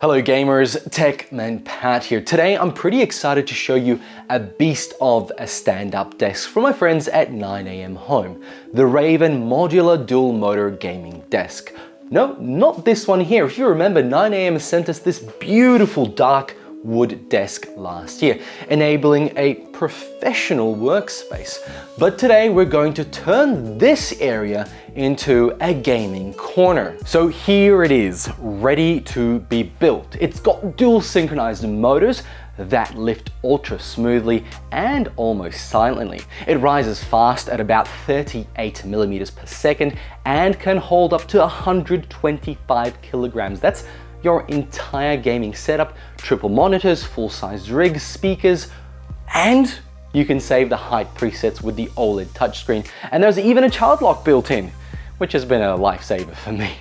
Hello gamers, TechMan Pat here. Today I'm pretty excited to show you a beast of a stand-up desk from my friends at 9am Home, the Raven Modular Dual Motor Gaming Desk. No, not this one here. If you remember, 9am sent us this beautiful dark wood desk last year, enabling a professional workspace. But today we're going to turn this area into a gaming corner. So here it is, ready to be built. It's got dual synchronized motors that lift ultra smoothly and almost silently. It rises fast at about 38 millimeters per second and can hold up to 125 kilograms. That's your entire gaming setup, triple monitors, full-size rigs, speakers, and you can save the height presets with the OLED touchscreen. And there's even a child lock built in, which has been a lifesaver for me.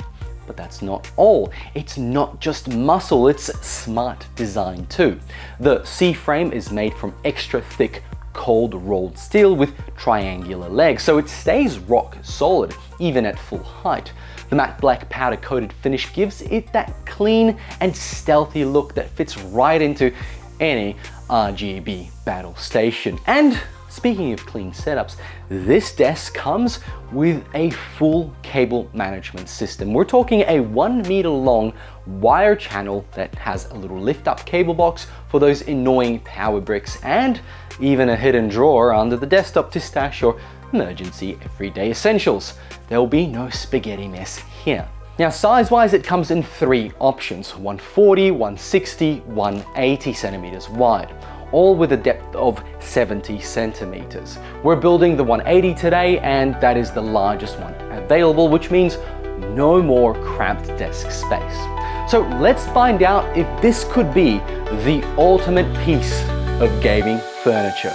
But that's not all. It's not just muscle, it's smart design too. The C-frame is made from extra thick cold rolled steel with triangular legs, so it stays rock solid even at full height. The matte black powder coated finish gives it that clean and stealthy look that fits right into any RGB battle station. And speaking of clean setups, this desk comes with a full cable management system. We're talking a 1 meter long wire channel that has a little lift up cable box for those annoying power bricks and even a hidden drawer under the desktop to stash your emergency everyday essentials. There will be no spaghetti mess here. Now size-wise, it comes in 3 options, 140, 160, 180 centimeters wide, all with a depth of 70 centimeters. We're building the 180 today, and that is the largest one available, which means no more cramped desk space. So let's find out if this could be the ultimate piece of gaming furniture.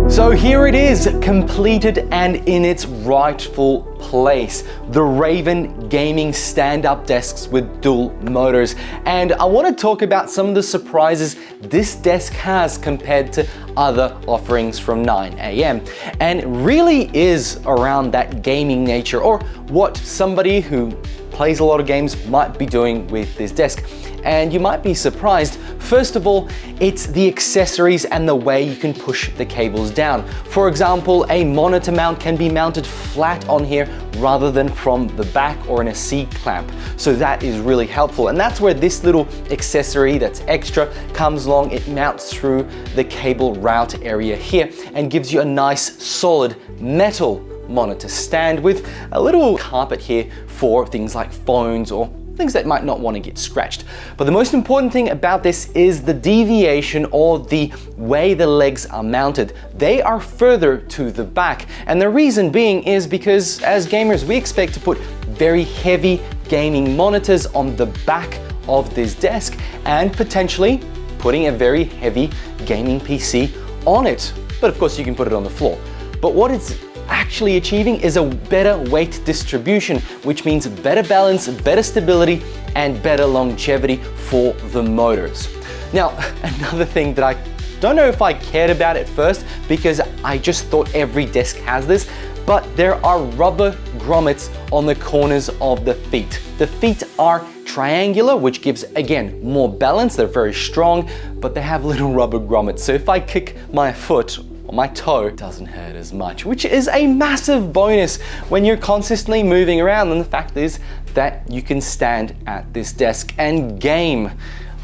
So here it is, completed and in its rightful place. The Raven Gaming stand-up desks with dual motors. And I want to talk about some of the surprises this desk has compared to other offerings from 9am. And it really is around that gaming nature, or what somebody who plays a lot of games might be doing with this desk. And you might be surprised. First of all, it's the accessories and the way you can push the cables down. For example, a monitor mount can be mounted flat on here rather than from the back or in a C-clamp. So that is really helpful. And that's where this little accessory that's extra comes along. It mounts through the cable route area here and gives you a nice solid metal monitor stand with a little carpet here for things like phones or things that might not want to get scratched. But the most important thing about this is the deviation, or the way the legs are mounted. They are further to the back, and the reason being is because as gamers we expect to put very heavy gaming monitors on the back of this desk and potentially putting a very heavy gaming PC on it. But of course you can put it on the floor. But what it's actually achieving is a better weight distribution, which means better balance, better stability, and better longevity for the motors. Now, another thing that I don't know if I cared about at first, because I just thought every desk has this, but there are rubber grommets on the corners of the feet. The feet are triangular, which gives, again, more balance. They're very strong, but they have little rubber grommets. So if I kick my foot, my toe, doesn't hurt as much, which is a massive bonus when you're constantly moving around. And the fact is that you can stand at this desk and game.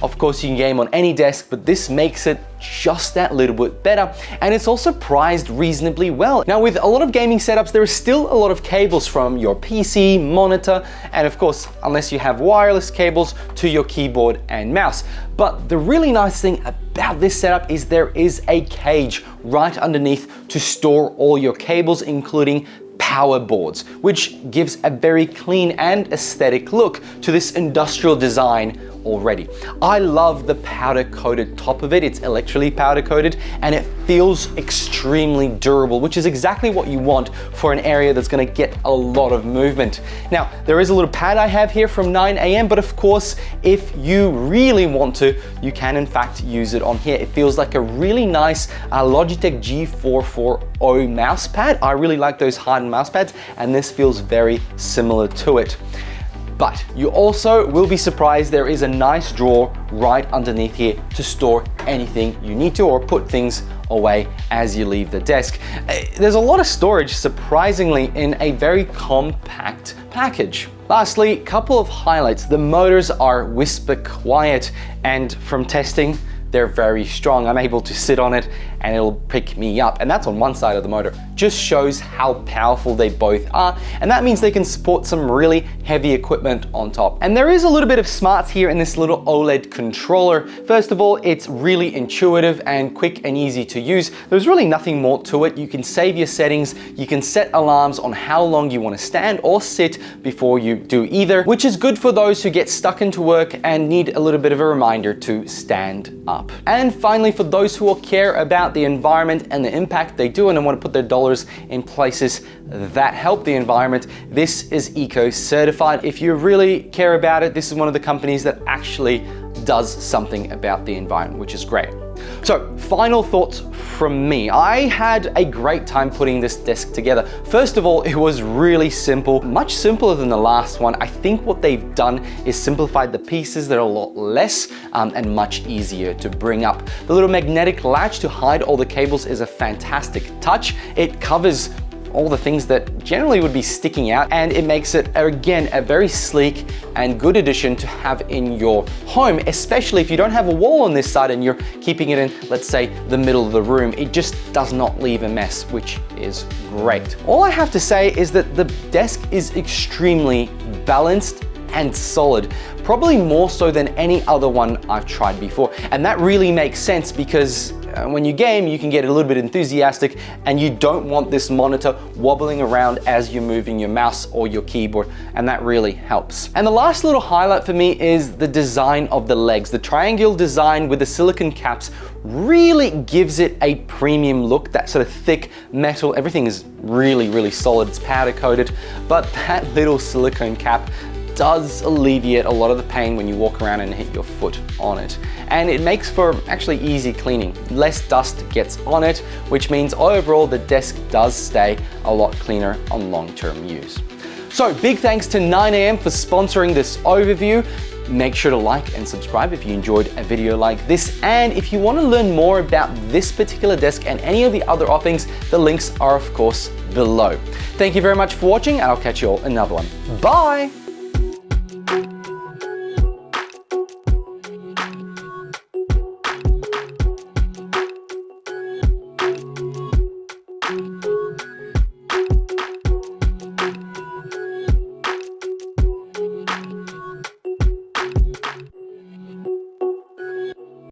Of course, you can game on any desk, but this makes it just that little bit better. And it's also priced reasonably well. Now, with a lot of gaming setups, there is still a lot of cables from your PC, monitor, and of course, unless you have wireless cables, to your keyboard and mouse. But the really nice thing about this setup is there is a cage right underneath to store all your cables, including power boards, which gives a very clean and aesthetic look to this industrial design already. I love the powder coated top of it. It's electrically powder coated and it feels extremely durable, which is exactly what you want for an area that's gonna get a lot of movement. Now, there is a little pad I have here from 9am, but of course, if you really want to, you can in fact use it on here. It feels like a really nice Logitech G440 mouse pad. I really like those hardened mouse pads, and this feels very similar to it. But you also will be surprised there is a nice drawer right underneath here to store anything you need to or put things away as you leave the desk. There's a lot of storage, surprisingly, in a very compact package. Lastly, a couple of highlights. The motors are whisper quiet, and from testing, they're very strong. I'm able to sit on it and it'll pick me up. And that's on one side of the motor. Just shows how powerful they both are. And that means they can support some really heavy equipment on top. And there is a little bit of smarts here in this little OLED controller. First of all, it's really intuitive and quick and easy to use. There's really nothing more to it. You can save your settings. You can set alarms on how long you want to stand or sit before you do either, which is good for those who get stuck into work and need a little bit of a reminder to stand up. And finally, for those who will care about the environment and the impact they do and want to put their dollars in places that help the environment, this is eco certified. If you really care about it, this is one of the companies that actually does something about the environment, which is great. So, final thoughts from me. I had a great time putting this desk together. First of all, it was really simple, much simpler than the last one. I think what they've done is simplified the pieces. They're a lot less and much easier to bring up. The little magnetic latch to hide all the cables is a fantastic touch. It covers all the things that generally would be sticking out, and it makes it, again, a very sleek and good addition to have in your home, especially if you don't have a wall on this side and you're keeping it in, let's say, the middle of the room. It just does not leave a mess, which is great. All I have to say is that the desk is extremely balanced and solid, probably more so than any other one I've tried before. And that really makes sense because when you game, you can get a little bit enthusiastic and you don't want this monitor wobbling around as you're moving your mouse or your keyboard, and that really helps. And the last little highlight for me is the design of the legs. The triangular design with the silicone caps really gives it a premium look, that sort of thick metal. Everything is really, really solid. It's powder coated, but that little silicone cap does alleviate a lot of the pain when you walk around and hit your foot on it. And it makes for actually easy cleaning. Less dust gets on it, which means overall the desk does stay a lot cleaner on long-term use. So big thanks to 9am for sponsoring this overview. Make sure to like and subscribe if you enjoyed a video like this. And if you want to learn more about this particular desk and any of the other offerings, the links are of course below. Thank you very much for watching, and I'll catch you all in another one. Bye!